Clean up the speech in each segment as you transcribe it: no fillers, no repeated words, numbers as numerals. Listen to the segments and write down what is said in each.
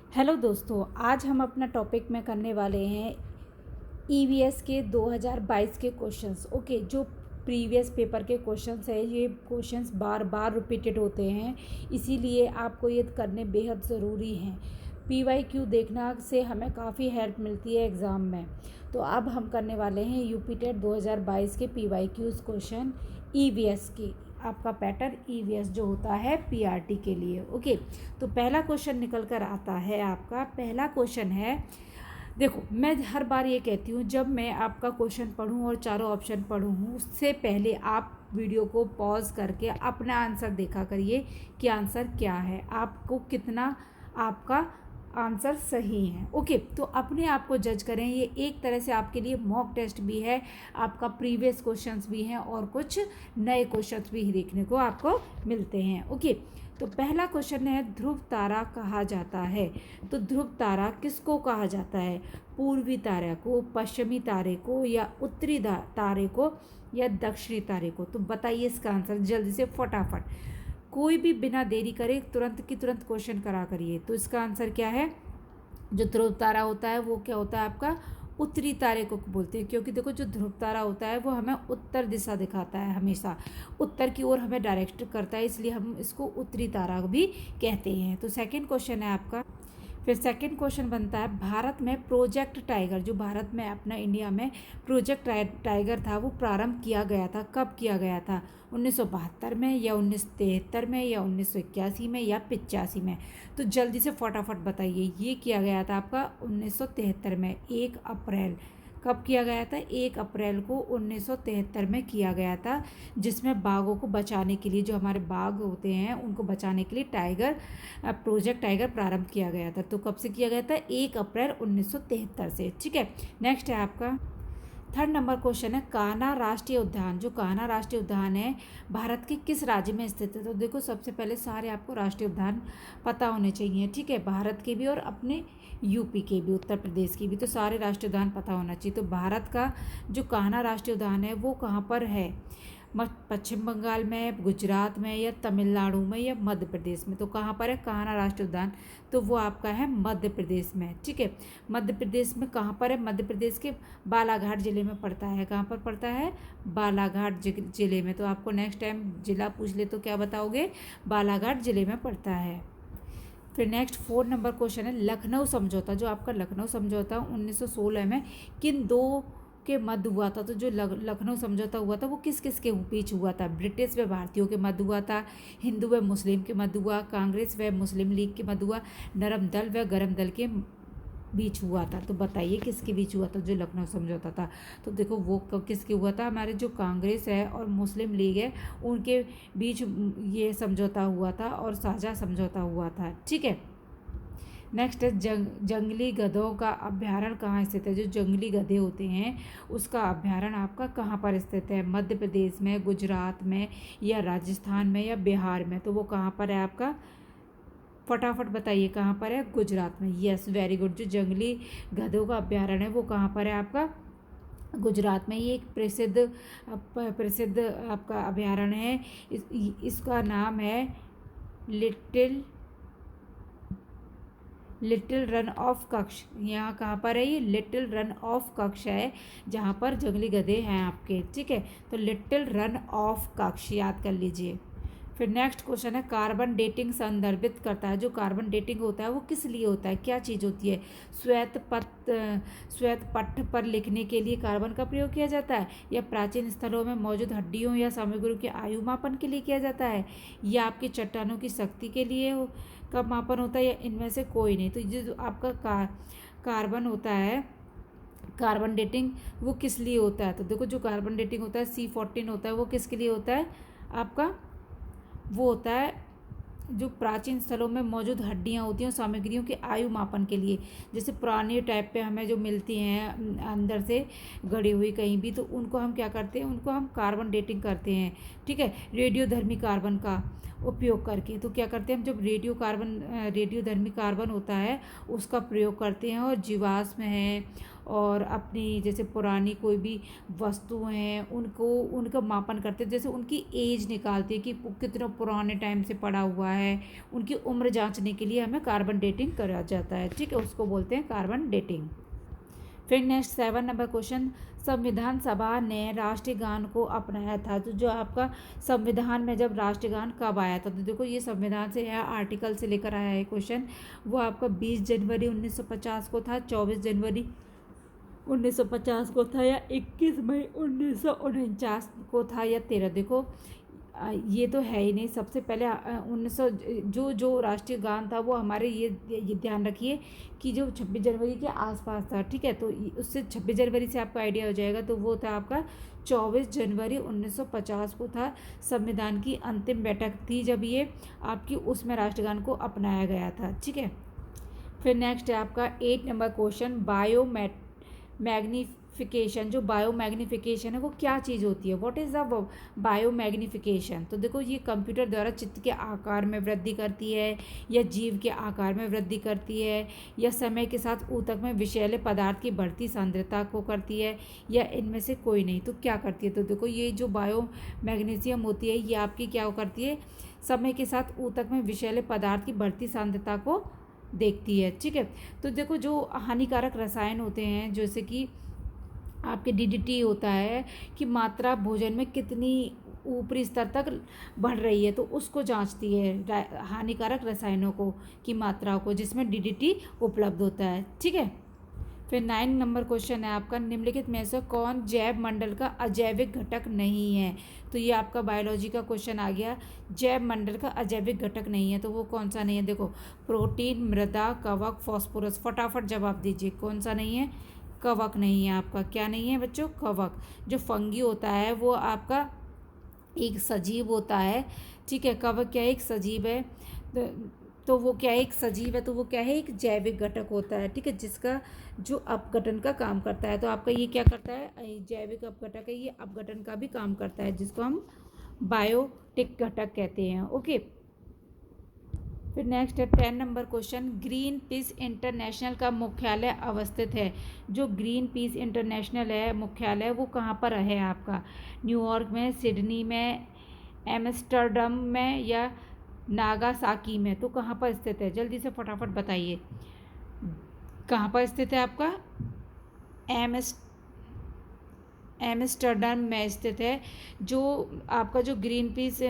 Hello दोस्तों, आज हम अपना टॉपिक में करने वाले हैं ईवीएस के 2022 के क्वेश्चंस। ओके, जो प्रीवियस पेपर के क्वेश्चंस है, ये क्वेश्चंस बार बार रिपीटेड होते हैं, इसीलिए आपको ये करने बेहद ज़रूरी हैं। पीवाईक्यू देखना से हमें काफ़ी हेल्प मिलती है एग्ज़ाम में। तो अब हम करने वाले हैं यूपी टेट 2022 के पीवाईक्यूज़ क्वेश्चन ईवीएस के। आपका पैटर्न ईवीएस जो होता है पीआरटी के लिए। ओके, तो पहला क्वेश्चन निकल कर आता है। आपका पहला क्वेश्चन है, देखो मैं हर बार ये कहती हूँ, जब मैं आपका क्वेश्चन पढूँ और चारों ऑप्शन पढूँ, उससे पहले आप वीडियो को पॉज करके अपना आंसर देखा करिए कि आंसर क्या है, आपको कितना आपका आंसर सही है। ओके, तो अपने आप को जज करें। ये एक तरह से आपके लिए मॉक टेस्ट भी है, आपका प्रीवियस क्वेश्चंस भी हैं और कुछ नए क्वेश्चंस भी देखने को आपको मिलते हैं। ओके, तो पहला क्वेश्चन है, ध्रुव तारा कहा जाता है। तो ध्रुव तारा किसको कहा जाता है? पूर्वी तारे को, पश्चिमी तारे को, या उत्तरी तारे को, या दक्षिणी तारे को? तो बताइए इसका आंसर जल्दी से फटाफट। कोई भी बिना देरी करे तुरंत की तुरंत क्वेश्चन करा करिए। तो इसका आंसर क्या है? जो ध्रुव तारा होता है वो क्या होता है आपका? उत्तरी तारे को बोलते हैं, क्योंकि देखो जो ध्रुव तारा होता है वो हमें उत्तर दिशा दिखाता है, हमेशा उत्तर की ओर हमें डायरेक्ट करता है, इसलिए हम इसको उत्तरी तारा भी कहते हैं। तो सेकंड क्वेश्चन है आपका। फिर सेकंड क्वेश्चन बनता है, भारत में प्रोजेक्ट टाइगर, जो भारत में अपना इंडिया में प्रोजेक्ट टाइगर था, वो प्रारंभ किया गया था, कब किया गया था? 1972 में, या 1973 में, या 1981 में, या 85 में? तो जल्दी से फटाफट बताइए। ये किया गया था आपका 1973 में, 1 अप्रैल। कब किया गया था? 1 अप्रैल को 1973 में किया गया था, जिसमें बाघों को बचाने के लिए, जो हमारे बाघ होते हैं उनको बचाने के लिए प्रोजेक्ट टाइगर प्रारंभ किया गया था। तो कब से किया गया था? 1 अप्रैल 1973 से। ठीक है, नेक्स्ट है आपका थर्ड नंबर क्वेश्चन है, कान्हा राष्ट्रीय उद्यान। जो कान्हा राष्ट्रीय उद्यान है भारत के किस राज्य में स्थित है? तो देखो सबसे पहले सारे आपको राष्ट्रीय उद्यान पता होने चाहिए। ठीक है, भारत के भी और अपने यूपी के भी, उत्तर प्रदेश की भी, तो सारे राष्ट्रीय उद्यान पता होना चाहिए। तो भारत का जो कान्हा राष्ट्रीय उद्यान है वो कहाँ पर है? पश्चिम बंगाल में, गुजरात में, या तमिलनाडु में, या मध्य प्रदेश में? तो कहाँ पर है कान्हा राष्ट्रीय उद्यान? तो वो आपका है मध्य प्रदेश में। ठीक है, मध्य प्रदेश में कहाँ पर है? मध्य प्रदेश के बालाघाट जिले में पड़ता है। कहाँ पर पड़ता है? बालाघाट जिले में। तो आपको नेक्स्ट टाइम जिला पूछ ले तो क्या बताओगे? बालाघाट जिले में पड़ता है। फिर नेक्स्ट 4 नंबर क्वेश्चन है, लखनऊ समझौता। जो आपका लखनऊ समझौता 1916 में किन दो के मध्य हुआ था? तो जो लखनऊ समझौता हुआ था वो किस किस के बीच हुआ था? ब्रिटिश व भारतीयों के मध्य हुआ था, हिंदू व मुस्लिम के मध्य हुआ, कांग्रेस व मुस्लिम लीग के मध्य हुआ, नरम दल व गरम दल के बीच हुआ था? तो बताइए किसके बीच हुआ था जो लखनऊ समझौता था? तो देखो वो किसके हुआ था? हमारे जो कांग्रेस है और मुस्लिम लीग है उनके बीच ये समझौता हुआ था और साझा समझौता हुआ था। ठीक है, नेक्स्ट है, जंगली गधों का अभ्यारण्य कहाँ स्थित है? जो जंगली गधे होते हैं उसका अभ्यारण्य आपका कहाँ पर स्थित है? मध्य प्रदेश में, गुजरात में, या राजस्थान में, या बिहार में? तो वो कहाँ पर है आपका? फटाफट बताइए कहाँ पर है? गुजरात में। Yes, very good. जो जंगली गधों का अभ्यारण्य है वो कहाँ पर है आपका? गुजरात में। ये एक प्रसिद्ध आपका अभ्यारण्य है। इसका नाम है लिटिल रन ऑफ कच्छ। यहाँ कहाँ पर है? ये लिटिल रन ऑफ कच्छ है, जहाँ पर जंगली गधे हैं आपके। ठीक है, तो लिटिल रन ऑफ कच्छ याद कर लीजिए। फिर नेक्स्ट क्वेश्चन है, कार्बन डेटिंग संदर्भित करता है। जो कार्बन डेटिंग होता है वो किस लिए होता है? क्या चीज़ होती है? श्वेत पट्ट पर लिखने के लिए कार्बन का प्रयोग किया जाता है, या प्राचीन स्थलों में मौजूद हड्डियों या सामग्रियों के आयु मापन के लिए किया जाता है, या आपकी चट्टानों की शक्ति के लिए का मापन होता है, या इनमें से कोई नहीं? तो ये जो आपका कार्बन होता है, कार्बन डेटिंग, वो किस लिए होता है? तो देखो जो कार्बन डेटिंग होता है C14 होता है, वो किसके लिए होता है आपका? वो होता है जो प्राचीन स्थलों में मौजूद हड्डियां होती हैं सामग्रियों के आयु मापन के लिए। जैसे पुराने टाइप पे हमें जो मिलती हैं अंदर से गड़ी हुई कहीं भी, तो उनको हम क्या करते हैं? उनको हम कार्बन डेटिंग करते हैं। ठीक है, रेडियोधर्मी कार्बन का उपयोग करके। तो क्या करते हैं हम? जब रेडियोधर्मी कार्बन होता है उसका प्रयोग करते हैं, और जीवाश्म है और अपनी जैसे पुरानी कोई भी वस्तु हैं उनको उनका मापन करते हैं, जैसे उनकी एज निकालते हैं कि कितना पुराने टाइम से पड़ा हुआ है, उनकी उम्र जांचने के लिए हमें कार्बन डेटिंग करा जाता है, ठीक है, उसको बोलते हैं कार्बन डेटिंग। फिर नेक्स्ट 7 नंबर क्वेश्चन, संविधान सभा ने राष्ट्रीय गान को अपनाया था। तो जो आपका संविधान में जब राष्ट्रीय गान कब आया था, तो देखो ये संविधान से या आर्टिकल से लेकर आया है क्वेश्चन, वो आपका 20 जनवरी 1950 को था, 24 जनवरी 1950 को था, या 21 मई 1949 को था, या 13। देखो ये तो है ही नहीं। सबसे पहले 1900 जो राष्ट्रीय गान था वो हमारे ये ध्यान रखिए कि जो 26 जनवरी के आसपास था, ठीक है, तो उससे 26 जनवरी से आपको आइडिया हो जाएगा, तो वो था आपका 24 जनवरी 1950 को था। संविधान की अंतिम बैठक थी जब ये आपकी, उसमें राष्ट्रगान को अपनाया गया था, ठीक है। फिर नेक्स्ट है आपका 8 नंबर क्वेश्चन, मैग्नीफिकेशन। जो बायो मैग्नीफिकेशन है वो क्या चीज़ होती है, what is the bio magnification. तो देखो ये कंप्यूटर द्वारा चित्र के आकार में वृद्धि करती है, या जीव के आकार में वृद्धि करती है, या समय के साथ ऊतक में विषैले पदार्थ की बढ़ती सांद्रता को करती है, या इनमें से कोई नहीं। तो क्या करती है, तो देखो ये जो बायो मैग्नीशियम होती है ये आपकी क्या करती है, समय के साथ ऊतक में विषैले पदार्थ की बढ़ती सांद्रता को देखती है, ठीक है। तो देखो जो हानिकारक रसायन होते हैं, जैसे कि आपके डीडीटी होता है कि मात्रा भोजन में कितनी ऊपरी स्तर तक बढ़ रही है, तो उसको जांचती है हानिकारक रसायनों को की मात्रा को, जिसमें डीडीटी उपलब्ध होता है, ठीक है। फिर 9 नंबर क्वेश्चन है आपका, निम्नलिखित में से कौन जैव मंडल का अजैविक घटक नहीं है। तो ये आपका बायोलॉजी का क्वेश्चन आ गया, जैव मंडल का अजैविक घटक नहीं है, तो वो कौन सा नहीं है। देखो प्रोटीन, मृदा, कवक, फॉस्फोरस। फटाफट जवाब दीजिए, कौन सा नहीं है, कवक नहीं है आपका। क्या नहीं है बच्चों, कवक। जो फंगी होता है वो आपका एक सजीव होता है, ठीक है। कवक क्या है, एक सजीव है, तो वो क्या है, एक सजीव है, तो वो क्या है, एक जैविक घटक होता है, ठीक है, जिसका जो अपघटन का काम करता है। तो आपका ये क्या करता है, जैविक अपघटक है, ये अपघटन का भी काम करता है, जिसको हम बायोटिक घटक कहते हैं, ओके। फिर नेक्स्ट है 10 number question, green peas international का मुख्यालय अवस्थित है। जो ग्रीन पीस इंटरनेशनल है मुख्यालय, वो कहाँ पर है आपका, न्यूयॉर्क में, सिडनी में, एम्स्टर्डम में, या नागासाकी में। तो कहाँ पर स्थित है, जल्दी से फटाफट बताइए, कहाँ पर स्थित है आपका, एम्स्टर्डम में स्थित है। जो आपका जो ग्रीन पीस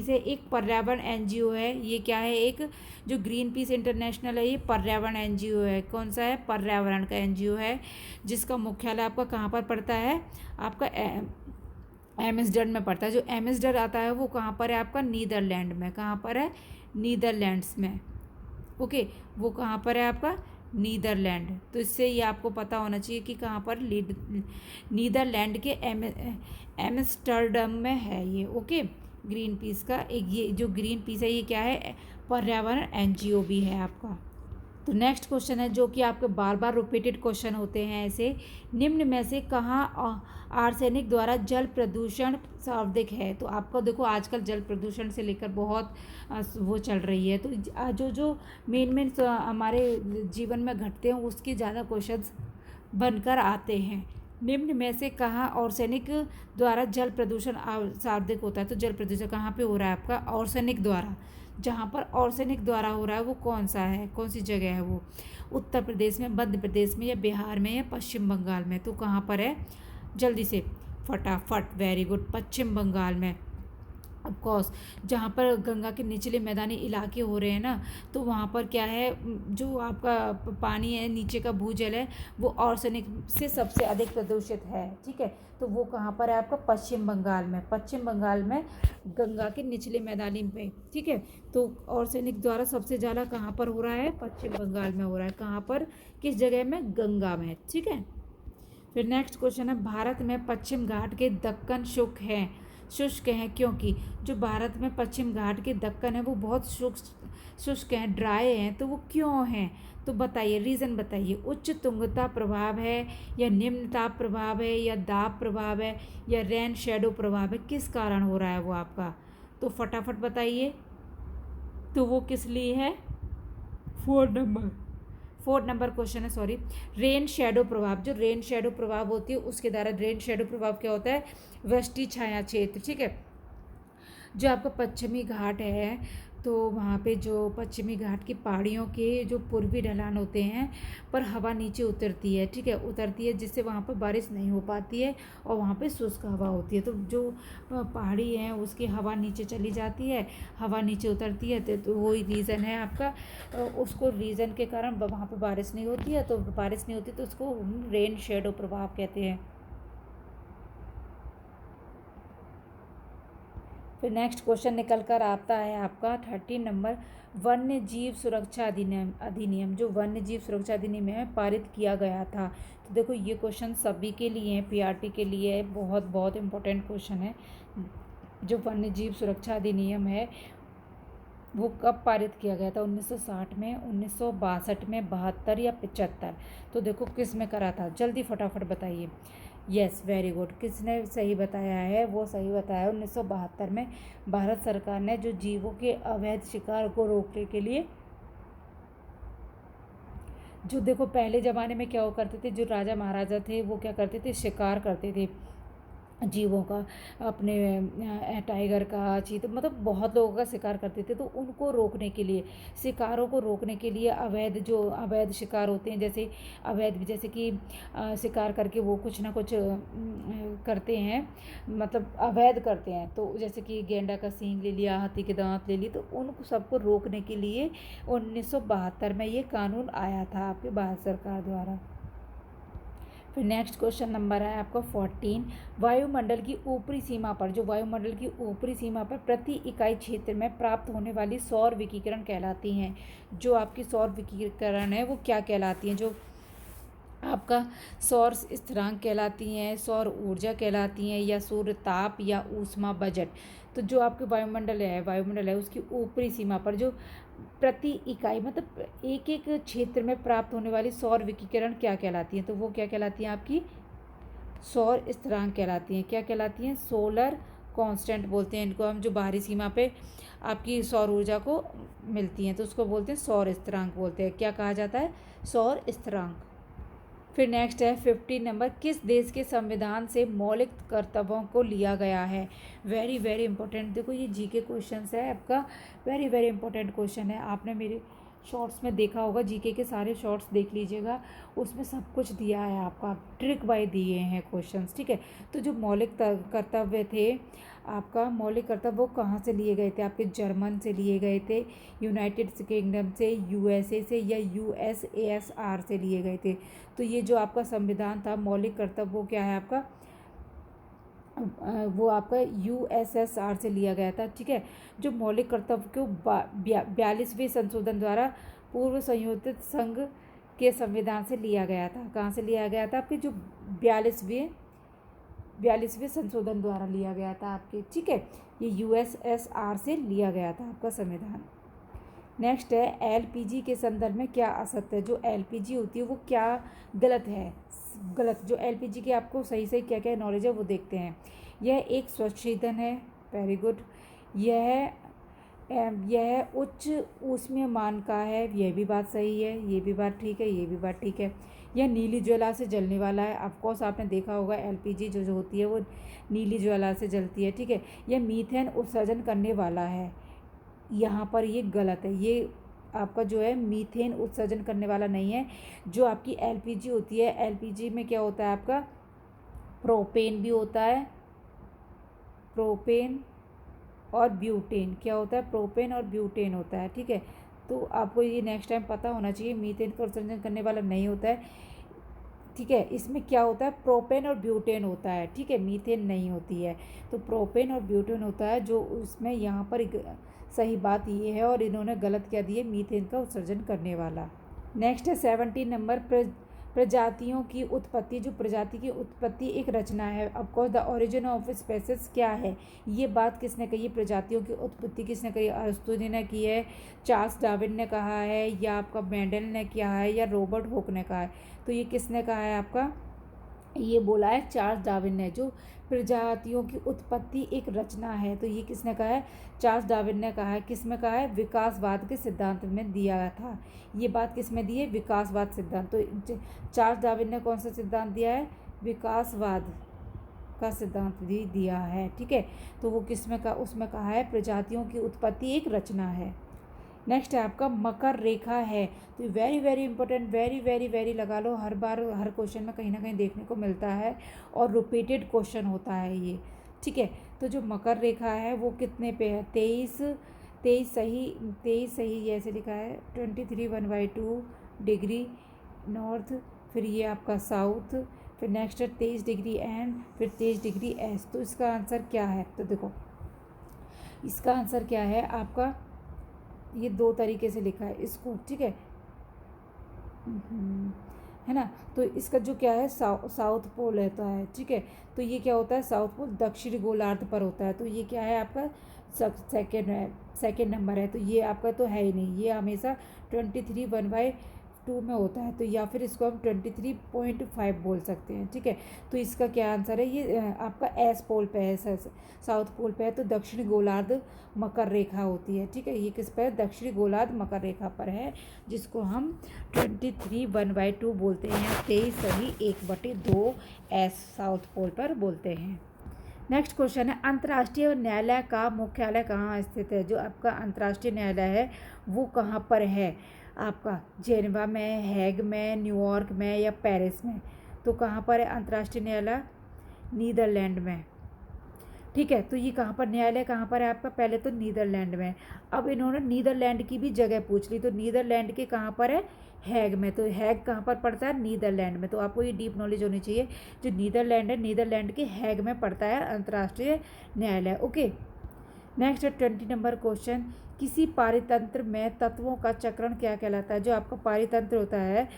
है एक पर्यावरण एनजीओ है। ये क्या है, एक जो ग्रीन पीस इंटरनेशनल है ये पर्यावरण एनजीओ है। कौन सा है, पर्यावरण का एनजीओ है, जिसका मुख्यालय आपका कहाँ पर पड़ता है, आपका एम्स्टर्डम में पड़ता है। जो एम्स्टर्डम आता है वो कहाँ पर है आपका, नीदरलैंड में। कहाँ पर है, नीदरलैंड्स में, ओके, वो कहाँ पर है आपका, नीदरलैंड। तो इससे ये आपको पता होना चाहिए कि कहाँ पर, नीदरलैंड के एम्स्टर्डम में है ये, ओके। ग्रीन पीस का एक, ये जो ग्रीन पीस है ये क्या है, पर्यावरण एनजीओ भी है आपका। तो नेक्स्ट क्वेश्चन है जो कि आपके बार बार रिपीटेड क्वेश्चन होते हैं ऐसे, निम्न में से कहाँ आर्सेनिक द्वारा जल प्रदूषण सर्वाधिक है। तो आपको देखो आजकल जल प्रदूषण से लेकर बहुत वो चल रही है, तो जो मेन हमारे जीवन में घटते हैं उसके ज़्यादा क्वेश्चंस बनकर आते हैं। निम्न में से कहाँ आर्सेनिक द्वारा जल प्रदूषण सर्वाधिक होता है। तो जल प्रदूषण कहाँ पे हो रहा है आपका, आर्सेनिक द्वारा। जहाँ पर आर्सेनिक द्वारा हो रहा है वो कौन सा है, कौन सी जगह है वो, उत्तर प्रदेश में, मध्य प्रदेश में, या बिहार में, या पश्चिम बंगाल में। तो कहाँ पर है, जल्दी से फटाफट, वेरी गुड, पश्चिम बंगाल में। ऑफ कोर्स जहाँ पर गंगा के निचले मैदानी इलाके हो रहे हैं ना, तो वहाँ पर क्या है, जो आपका पानी है, नीचे का भूजल है, वो आर्सेनिक से सबसे अधिक प्रदूषित है, ठीक है। तो वो कहाँ पर है आपका, पश्चिम बंगाल में। पश्चिम बंगाल में गंगा के निचले मैदानी में, ठीक है। तो आर्सेनिक द्वारा सबसे ज़्यादा कहाँ पर हो रहा है, पश्चिम बंगाल में हो रहा है। कहाँ पर, किस जगह में, गंगा में, ठीक है। फिर नेक्स्ट क्वेश्चन है, भारत में पश्चिम घाट के दक्कन शुष्क हैं क्योंकि। जो भारत में पश्चिम घाट के दक्कन है वो बहुत शुष्क हैं, ड्राई हैं, तो वो क्यों हैं, तो बताइए, रीज़न बताइए। उच्च तुंगता प्रभाव है, या निम्न ताप प्रभाव है, या दाब प्रभाव है, या रेन शेडो प्रभाव है, किस कारण हो रहा है वो आपका, तो फटाफट बताइए। तो वो किस लिए है, 4 नंबर 4 नंबर क्वेश्चन है, सॉरी, रेन शेडो प्रभाव। जो रेन शेडो प्रभाव होती है उसके द्वारा, रेन शेडो प्रभाव क्या होता है, वृष्टि छाया क्षेत्र, ठीक है। जो आपका पश्चिमी घाट है, तो वहाँ पे जो पश्चिमी घाट की पहाड़ियों के जो पूर्वी ढलान होते हैं पर हवा नीचे उतरती है, ठीक है, उतरती है, जिससे वहाँ पर बारिश नहीं हो पाती है और वहाँ पे शुष्क हवा होती है। तो जो पहाड़ी है उसकी हवा नीचे चली जाती है, हवा नीचे उतरती है, तो वही रीज़न है आपका, उसको रीज़न के कारण वहाँ पर बारिश नहीं होती है, तो बारिश नहीं होती तो उसको रेन शेडो प्रभाव कहते हैं। फिर नेक्स्ट क्वेश्चन निकल कर आता है आपका 13 नंबर, वन्य जीव सुरक्षा अधिनियम जो वन्य जीव सुरक्षा अधिनियम है पारित किया गया था। तो देखो ये क्वेश्चन सभी के लिए है, पीआरटी के लिए है, बहुत बहुत इम्पोर्टेंट क्वेश्चन है। जो वन्य जीव सुरक्षा अधिनियम है वो कब पारित किया गया था, 1960 में, 1962 में, 72 या 75? तो देखो किस में करा था, जल्दी फटाफट बताइए। यस, वेरी गुड, किसने सही बताया है, वो सही बताया है 1972 में। भारत सरकार ने जो जीवों के अवैध शिकार को रोकने के लिए, जो देखो पहले ज़माने में क्या हो करते थे, जो राजा महाराजा थे वो क्या करते थे, शिकार करते थे जीवों का, अपने टाइगर का, चीता, मतलब बहुत लोगों का शिकार करते थे। तो उनको रोकने के लिए, शिकारों को रोकने के लिए अवैध शिकार होते हैं, जैसे जैसे कि शिकार करके वो कुछ ना कुछ करते हैं, मतलब अवैध करते हैं। तो जैसे कि गेंडा का सींग ले लिया, हाथी के दांत ले लिए, तो उन सबको रोकने के लिए 1972 में ये कानून आया था आपके भारत सरकार द्वारा। फिर नेक्स्ट क्वेश्चन नंबर है आपका 14, वायुमंडल की ऊपरी सीमा पर, जो वायुमंडल की ऊपरी सीमा पर प्रति इकाई क्षेत्र में प्राप्त होने वाली सौर विकिरण कहलाती हैं। जो आपकी सौर विकिरण है वो क्या कहलाती हैं, जो आपका सौर स्थिरांक कहलाती हैं, सौर ऊर्जा कहलाती हैं, या सूर्य ताप, या ऊष्मा बजट। तो जो आपके वायुमंडल है उसकी ऊपरी सीमा पर जो प्रति इकाई, मतलब एक एक क्षेत्र में प्राप्त होने वाली सौर विकिरण क्या कहलाती हैं, तो वो क्या कहलाती हैं, आपकी सौर स्थिरांक कहलाती हैं। क्या कहलाती हैं, सोलर कांस्टेंट बोलते हैं इनको हम, जो बाहरी सीमा पे आपकी सौर ऊर्जा को मिलती हैं, तो उसको बोलते हैं सौर स्थिरांक बोलते हैं। क्या कहा जाता है, सौर स्थिरांक। फिर नेक्स्ट है 15 नंबर, किस देश के संविधान से मौलिक कर्तव्यों को लिया गया है। वेरी वेरी इंपॉर्टेंट, देखो ये जीके क्वेश्चन है आपका, वेरी वेरी इंपॉर्टेंट क्वेश्चन है। आपने मेरे शॉर्ट्स में देखा होगा, जीके के सारे शॉर्ट्स देख लीजिएगा, उसमें सब कुछ दिया है आपका, ट्रिक बाय दिए हैं क्वेश्चंस, ठीक है। तो जो मौलिक कर्तव्य थे आपका, मौलिक कर्तव्य वो कहाँ से लिए गए थे, आपके जर्मन से लिए गए थे, यूनाइटेड किंगडम से, यूएसए से, या यूएसएसआर से लिए गए थे। तो ये जो आपका संविधान था, मौलिक कर्तव्य, वो क्या है आपका, वो आपका यूएसएसआर से लिया गया था, ठीक है। जो मौलिक कर्तव्य को 42वें संशोधन द्वारा पूर्व संयोजित संघ के संविधान से लिया गया था। कहाँ से लिया गया था, आपके जो 42वें संशोधन द्वारा लिया गया था आपके, ठीक है। ये यूएसएसआर से लिया गया था आपका संविधान। नेक्स्ट है एलपीजी के संदर्भ में क्या असत्य है। जो एलपीजी होती है वो क्या गलत है, गलत, जो एलपीजी की आपको सही सही क्या क्या नॉलेज है वो देखते हैं। यह एक स्वच्छ ईंधन है, वेरी गुड। यह उच्च ऊष्मीय मान का है, यह भी बात सही है, ये भी बात ठीक है, ये भी बात ठीक है। यह नीली ज्वाला से जलने वाला है, ऑफकोर्स आपने देखा होगा एलपीजी जो होती है वो नीली ज्वाला से जलती है, ठीक है। यह मीथेन उत्सर्जन करने वाला है, यहाँ पर ये गलत है, ये आपका जो है मीथेन उत्सर्जन करने वाला नहीं है। जो आपकी एलपीजी होती है, एलपीजी में क्या होता है आपका, प्रोपेन भी होता है, प्रोपेन और ब्यूटेन, क्या होता है, प्रोपेन और ब्यूटेन होता है, ठीक है। तो आपको ये नेक्स्ट टाइम पता होना चाहिए, मीथेन का उत्सर्जन करने वाला नहीं होता है, ठीक है। इसमें क्या होता है, प्रोपेन और ब्यूटेन होता है, ठीक है, मीथेन नहीं होती है। तो प्रोपेन और ब्यूटेन होता है, जो उसमें यहाँ पर सही बात ये है, और इन्होंने गलत क्या दिए, मीथेन का उत्सर्जन करने वाला। नेक्स्ट है 17 नंबर, प्रजातियों की उत्पत्ति। जो प्रजाति की उत्पत्ति एक रचना है, of course the origin of species क्या है, ये बात किसने कही, प्रजातियों की उत्पत्ति किसने कही, अरिस्टो ने की है, चार्ल्स डार्विन ने कहा है, या आपका मेंडल ने किया है, या रॉबर्ट हुक ने कहा है। तो ये किसने कहा है आपका, ये बोला है चार्ल्स डार्विन ने, जो प्रजातियों की उत्पत्ति एक रचना है। तो ये किसने कहा है? चार्ल्स डार्विन ने कहा है। किस में कहा है? विकासवाद के सिद्धांत में दिया था। ये बात किस में दी है? विकासवाद सिद्धांत। तो चार्ल्स डार्विन ने कौन सा सिद्धांत दिया है? विकासवाद का सिद्धांत भी दिया है। ठीक है, तो वो किस में कहा? उसमें कहा है प्रजातियों की उत्पत्ति एक रचना है। नेक्स्ट है आपका मकर रेखा है। तो very very important, very very very लगा लो, हर बार हर क्वेश्चन में कहीं ना कहीं देखने को मिलता है और रिपीटेड क्वेश्चन होता है ये। ठीक है, तो जो मकर रेखा है वो कितने पे है? 23 सही ऐसे लिखा है, 23 1/2 डिग्री नॉर्थ, फिर ये आपका साउथ, फिर नेक्स्ट है 23 डिग्री एंड, फिर 23 डिग्री एस। तो इसका आंसर क्या है? तो देखो इसका आंसर क्या है आपका, ये दो तरीके से लिखा है इसको। ठीक है ना। तो इसका जो क्या है साउथ पोल रहता है। ठीक है, तो ये क्या होता है? साउथ पोल दक्षिणी गोलार्ध पर होता है। तो ये क्या है आपका? सेकेंड नंबर है। तो ये आपका तो है ही नहीं, ये हमेशा 23 1/2 में होता है। तो या फिर इसको हम 23.5 बोल सकते हैं। ठीक है, तो इसका क्या आंसर है? ये आपका एस पोल पे है, साउथ पोल पे है। तो दक्षिणी गोलार्ध मकर रेखा होती है। ठीक है, ये किस पर है? दक्षिणी गोलार्ध मकर रेखा पर है, जिसको हम 23 1/2 बोलते हैं। 23 सही 1/2 एस साउथ पोल पर बोलते हैं। नेक्स्ट क्वेश्चन है अंतर्राष्ट्रीय न्यायालय का मुख्यालय कहाँ स्थित है? जो आपका अंतर्राष्ट्रीय न्यायालय है वो कहाँ पर है? आपका जेनेवा में, हैग में, न्यूयॉर्क में या पेरिस में? तो कहाँ पर है अंतर्राष्ट्रीय न्यायालय? नीदरलैंड में। ठीक है, तो ये कहाँ पर न्यायालय कहाँ पर है आपका? पहले तो नीदरलैंड में। अब इन्होंने नीदरलैंड की भी जगह पूछ ली, तो नीदरलैंड के कहाँ पर है? हैग में। तो हैग कहाँ पर पड़ता है? नीदरलैंड में। तो आपको ये डीप नॉलेज होनी चाहिए, जो नीदरलैंड है, नीदरलैंड के हैग में पड़ता है अंतर्राष्ट्रीय न्यायालय। ओके, नेक्स्ट है 20 नंबर क्वेश्चन, किसी पारितंत्र में तत्वों का चक्रण क्या कहलाता है? जो आपका पारितंत्र होता है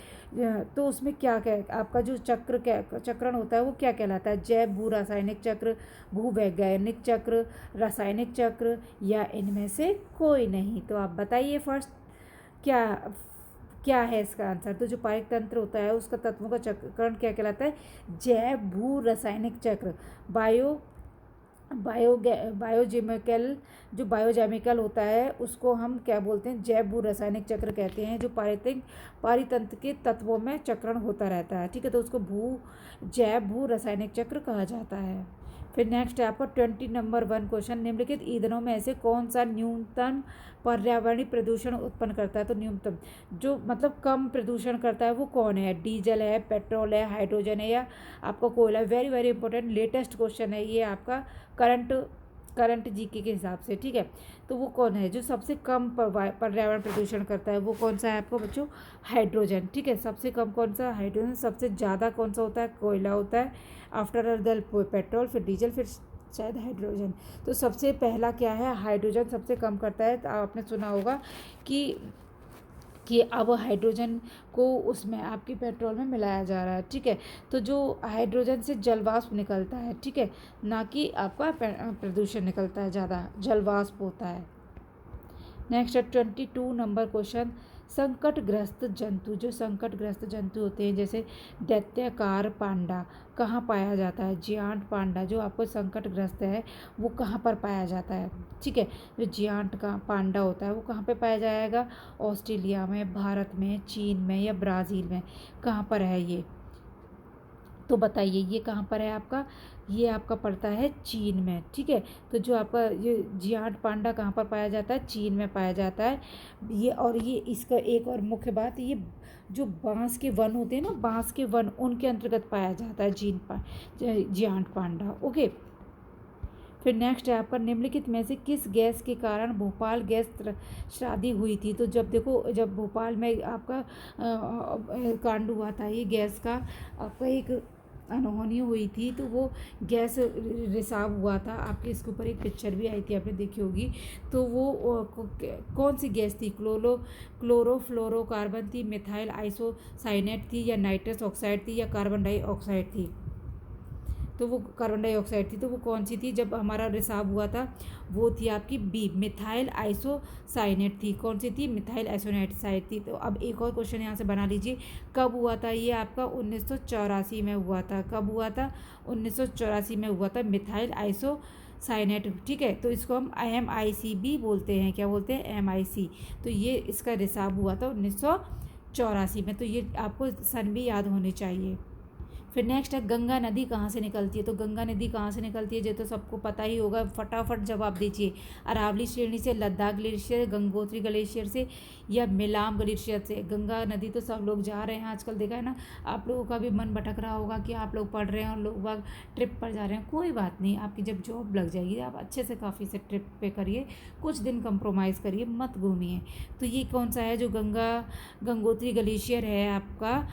तो उसमें क्या आपका जो चक्रण होता है वो क्या कहलाता है? जैव भू रासायनिक चक्र, भूवैज्ञानिक चक्र, रासायनिक चक्र, या इनमें से कोई नहीं? तो आप बताइए फर्स्ट क्या क्या है इसका आंसर। तो जो पारितंत्र होता है उसका तत्वों का चक्रण क्या कहलाता है? जैव भू रासायनिक चक्र। बायोजेमिकल जो बायोजेमिकल होता है उसको हम क्या बोलते हैं? जैव भू रासायनिक चक्र कहते हैं, जो पारितंत्र के तत्वों में चक्रण होता रहता है। ठीक है, तो उसको जैव भू रासायनिक चक्र कहा जाता है। फिर नेक्स्ट है आपका 20 नंबर 1 क्वेश्चन, निम्नलिखित ईंधनों में से कौन सा न्यूनतम पर्यावरणीय प्रदूषण उत्पन्न करता है? तो न्यूनतम जो मतलब कम प्रदूषण करता है वो कौन है? डीजल है, पेट्रोल है, हाइड्रोजन है, या आपका कोयला? Very very important latest question है ये आपका करंट जीके के हिसाब से। ठीक है, तो वो कौन है जो सबसे कम पर्यावरण प्रदूषण करता है? वो कौन सा है आपको बच्चों? हाइड्रोजन। ठीक है, सबसे कम कौन सा? हाइड्रोजन। सबसे ज़्यादा कौन सा होता है? कोयला होता है। आफ्टर द पेट्रोल, फिर डीजल, फिर शायद हाइड्रोजन। तो सबसे पहला क्या है? हाइड्रोजन सबसे कम करता है। तो आपने सुना होगा कि अब हाइड्रोजन को उसमें आपकी पेट्रोल में मिलाया जा रहा है। ठीक है, तो जो हाइड्रोजन से जलवाष्प निकलता है, ठीक है, ना कि आपका प्रदूषण निकलता है, ज़्यादा जलवाष्प होता है। नेक्स्ट है 22 नंबर क्वेश्चन, संकटग्रस्त जंतु। जो संकटग्रस्त जंतु होते हैं जैसे दैत्याकार पांडा कहाँ पाया जाता है? जियांट पांडा जो आपको संकटग्रस्त है वो कहाँ पर पाया जाता है? ठीक है, जो जियांट का पांडा होता है वो कहाँ पे पाया जाएगा? ऑस्ट्रेलिया में, भारत में, चीन में या ब्राज़ील में? कहाँ पर है ये? तो बताइए ये कहाँ पर है आपका? ये आपका पड़ता है चीन में। ठीक है, तो जो आपका ये जियांट पांडा कहाँ पर पाया जाता है? चीन में पाया जाता है ये। और ये इसका एक और मुख्य बात, ये जो बांस के वन होते हैं ना, बांस के वन, उनके अंतर्गत पाया जाता है जियांट पांडा। ओके, फिर नेक्स्ट है आपका, निम्नलिखित में से किस गैस के कारण भोपाल गैस शादी हुई थी? तो जब देखो, जब भोपाल में आपका कांड हुआ था ये गैस का, आपका एक अनहोनी हुई थी, तो वो गैस रिसाव हुआ था। आपके इसके ऊपर एक पिक्चर भी आई थी, आपने देखी होगी। तो वो कौन सी गैस थी? क्लोरोफ्लोरोकार्बन थी, मिथाइल आइसोसाइनेट थी, या नाइट्रस ऑक्साइड थी, या कार्बन डाइऑक्साइड थी? तो वो कार्बन डाइऑक्साइड थी। तो वो कौन सी थी जब हमारा रिसाव हुआ था? वो थी आपकी बी, मिथाइल आइसोसाइनेट थी। कौन सी थी? मिथाइल आइसोसाइनेट थी। तो अब एक और क्वेश्चन यहाँ से बना लीजिए, कब हुआ था ये आपका? 1984 में हुआ था। कब हुआ था? 1984 में हुआ था मिथाइल आइसोसाइनेट, ठीक है। तो इसको हम MIC भी बोलते हैं। क्या बोलते हैं? MIC। तो ये इसका रिसाव हुआ था 1984 में। तो ये आपको सन भी याद होने चाहिए। फिर नेक्स्ट है, गंगा नदी कहाँ से निकलती है? तो गंगा नदी कहाँ से निकलती है ये तो सबको पता ही होगा, फटाफट जवाब दीजिए। अरावली श्रेणी से, लद्दाख ग्लेशियर, गंगोत्री ग्लेशियर से, या मिलाम ग्लेशियर से? गंगा नदी तो सब लोग जा रहे हैं आजकल, देखा है ना। आप लोगों का भी मन भटक रहा होगा कि आप लोग पढ़ रहे हैं और लोग बाग ट्रिप पर जा रहे हैं। कोई बात नहीं, आपकी जब जॉब लग जाएगी आप अच्छे से काफ़ी से ट्रिप पे करिए, कुछ दिन कंप्रोमाइज़ करिए, मत घूमिए। तो ये कौन सा है जो गंगोत्री ग्लेशियर है आपका,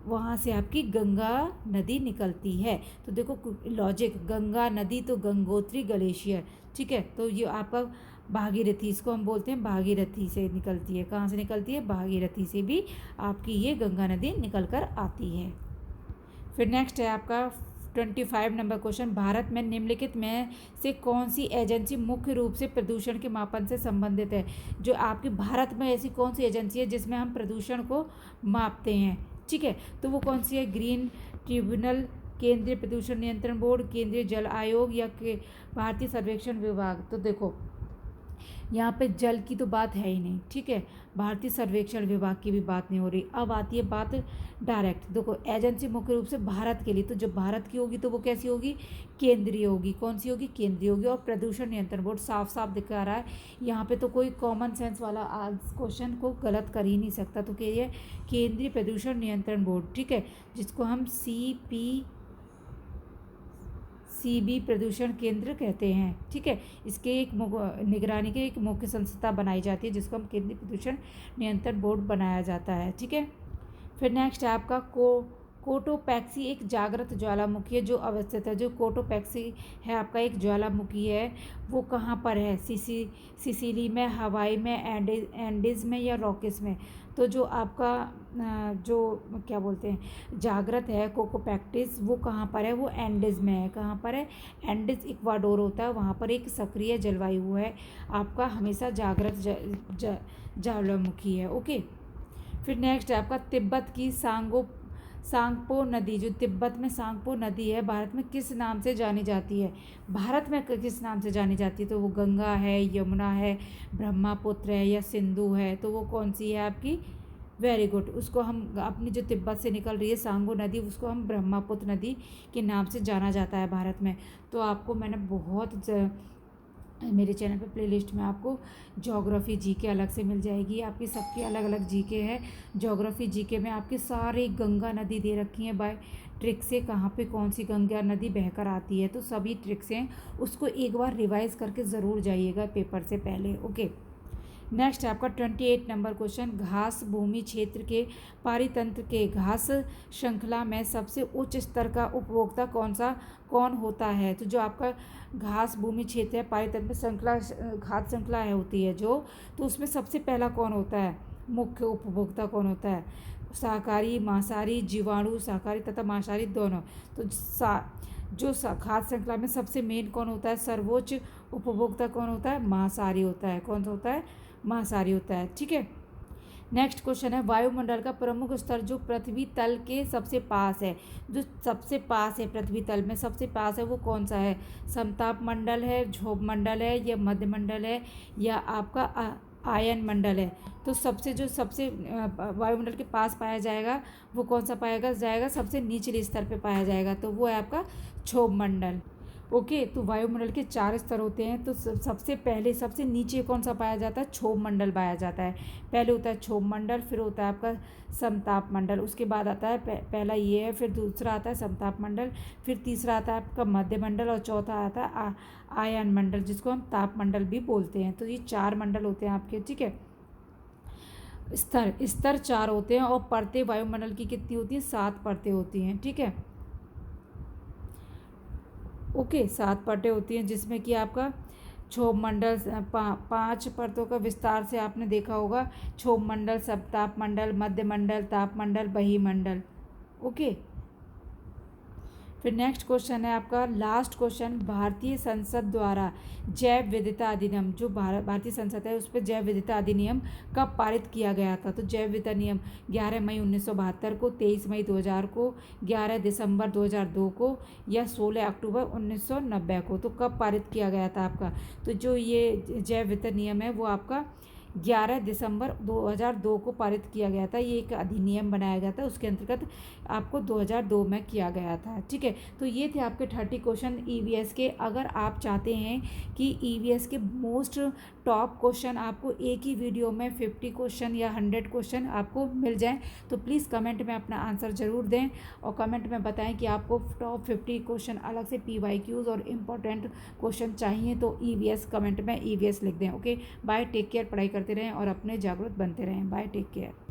वहाँ से आपकी गंगा नदी निकलती है। तो देखो लॉजिक, गंगा नदी तो गंगोत्री ग्लेशियर, ठीक है। तो ये आपका भागीरथी, इसको हम बोलते हैं भागीरथी से निकलती है। कहाँ से निकलती है? भागीरथी से भी आपकी ये गंगा नदी निकल कर आती है। फिर नेक्स्ट है आपका 25 नंबर क्वेश्चन, भारत में निम्नलिखित में से कौन सी एजेंसी मुख्य रूप से प्रदूषण के मापन से संबंधित है? जो आपके भारत में ऐसी कौन सी एजेंसी है जिसमें हम प्रदूषण को मापते हैं, ठीक है। तो वो कौन सी है? ग्रीन ट्रिब्यूनल, केंद्रीय प्रदूषण नियंत्रण बोर्ड, केंद्रीय जल आयोग, या भारतीय सर्वेक्षण विभाग? तो देखो यहाँ पे जल की तो बात है ही नहीं, ठीक है। भारतीय सर्वेक्षण विभाग की भी बात नहीं हो रही। अब आती है बात डायरेक्ट, देखो एजेंसी मुख्य रूप से भारत के लिए, तो जब भारत की होगी तो वो कैसी होगी? केंद्रीय होगी। कौन सी होगी? केंद्रीय होगी। और प्रदूषण नियंत्रण बोर्ड साफ साफ दिखा रहा है यहाँ पे, तो कोई कॉमन सेंस वाला क्वेश्चन को गलत कर ही नहीं सकता। तो क्या है? केंद्रीय प्रदूषण नियंत्रण बोर्ड, ठीक है, जिसको हम CB प्रदूषण केंद्र कहते हैं, ठीक है। इसके एक निगरानी के एक मुख्य संस्था बनाई जाती है जिसको हम केंद्रीय प्रदूषण नियंत्रण बोर्ड बनाया जाता है, ठीक है। फिर नेक्स्ट है आपका कोटोपैक्सी एक जागृत ज्वालामुखी है जो अवस्थित है। जो कोटोपैक्सी है आपका एक ज्वालामुखी है, वो कहाँ पर है? सिसिली में, हवाई में, एंडीज में, या रॉकेस में? तो जो आपका जो क्या बोलते हैं जागृत है कोकोपैक्टिस, वो कहाँ पर है? वो एंडीज में है। कहाँ पर है? एंडीज इक्वाडोर होता है, वहाँ पर एक सक्रिय जलवायु है आपका, हमेशा जागृत ज्वालामुखी है, ओके। फिर नेक्स्ट है आपका तिब्बत की सांगपो नदी, जो तिब्बत में सांगपो नदी है, भारत में किस नाम से जानी जाती है? भारत में किस नाम से जानी जाती है? तो वो गंगा है, यमुना है, ब्रह्मपुत्र है, या सिंधु है? तो वो कौन सी है आपकी? Very good. उसको हम अपनी जो तिब्बत से निकल रही है सांगो नदी, उसको हम ब्रह्मपुत्र नदी के नाम से जाना जाता है भारत में। तो आपको मैंने मेरे चैनल पे प्लेलिस्ट में आपको ज्योग्राफी जीके अलग से मिल जाएगी, आपकी सबकी अलग अलग जीके है। ज्योग्राफी जीके में आपकी सारी गंगा नदी दे रखी हैं बाय ट्रिक से, कहाँ पे कौन सी गंगा नदी बहकर आती है, तो सभी ट्रिक्स हैं। उसको एक बार रिवाइज करके ज़रूर जाइएगा पेपर से पहले, ओके। नेक्स्ट है आपका 28 नंबर क्वेश्चन, घास भूमि क्षेत्र के पारितंत्र के घास श्रृंखला में सबसे उच्च स्तर का उपभोक्ता कौन होता है? तो जो आपका घास भूमि क्षेत्र है, पारितंत्र श्रृंखला, घास श्रृंखला है होती है जो, तो उसमें सबसे पहला कौन होता है? मुख्य उपभोक्ता कौन होता है? शाकाहारी, मांसाहारी, जीवाणु, शाकाहारी तथा मांसाहारी दोनों। तो जो खाद्य श्रृंखला में सबसे मेन कौन होता है? सर्वोच्च उपभोक्ता कौन होता है? मांसाहारी होता है। कौन सा होता है? मांसाहारी होता है, ठीक है। नेक्स्ट क्वेश्चन है, वायुमंडल का प्रमुख स्तर जो पृथ्वी तल के सबसे पास है, जो सबसे पास है पृथ्वी तल में सबसे पास है, वो कौन सा है? समताप मंडल है, क्षोभ मंडल है, या मध्य मंडल है, या आपका आयन मंडल है? तो सबसे वायुमंडल के पास पाया जाएगा वो कौन सा पाया जाएगा? सबसे निचले स्तर पे पाया जाएगा, तो वो है आपका क्षोभ मंडल, ओके। तो वायुमंडल के 4 स्तर होते हैं, तो सबसे पहले सबसे नीचे कौन सा पाया जाता है? क्षोभ मंडल पाया जाता है। पहले होता है क्षोभ मंडल, फिर होता है आपका समताप मंडल, उसके बाद आता है पहला ये है, फिर दूसरा आता है समताप मंडल, फिर तीसरा आता है आपका मध्य मंडल, और चौथा आता है आयन मंडल, जिसको हम ताप मंडल भी बोलते हैं। तो ये 4 मंडल होते हैं आपके, ठीक है। स्तर 4 होते हैं, और परतें वायुमंडल की कितनी होती हैं? 7 परतें होती हैं, ठीक है, ओके। 7 परतें होती हैं, जिसमें कि आपका क्षोभ मंडल 5 परतों का विस्तार से आपने देखा होगा, क्षोभ मंडल, समताप मंडल, मध्य मंडल, ताप मंडल, बहिमंडल, ओके। फिर नेक्स्ट क्वेश्चन है आपका लास्ट क्वेश्चन, भारतीय संसद द्वारा जैव विविधता अधिनियम, जो भारतीय संसद है उस पर जैव विविधता अधिनियम कब पारित किया गया था? तो जैव विविधता नियम 11 मई 1972 को, 23 मई 2000 को, 11 दिसंबर 2002 को या 16 अक्टूबर 1990 को। तो कब पारित किया गया था आपका? तो जो ये जैव विविधता नियम है वो आपका 11 दिसंबर 2002 को पारित किया गया था। ये एक अधिनियम बनाया गया था, उसके अंतर्गत आपको 2002 में किया गया था। ठीक है, तो ये थे आपके 30 क्वेश्चन ईवीएस के। अगर आप चाहते हैं कि ईवीएस के मोस्ट टॉप क्वेश्चन आपको एक ही वीडियो में 50 क्वेश्चन या 100 क्वेश्चन आपको मिल जाएं, तो प्लीज़ कमेंट में अपना आंसर ज़रूर दें और कमेंट में बताएं कि आपको टॉप 50 क्वेश्चन अलग से PYQs और इम्पोर्टेंट क्वेश्चन चाहिए तो ईवीएस कमेंट में ईवीएस लिख दें। ओके, बाय, टेक केयर, पढ़ाई करते रहें और अपने जागरूक बनते रहें। Bye, take care.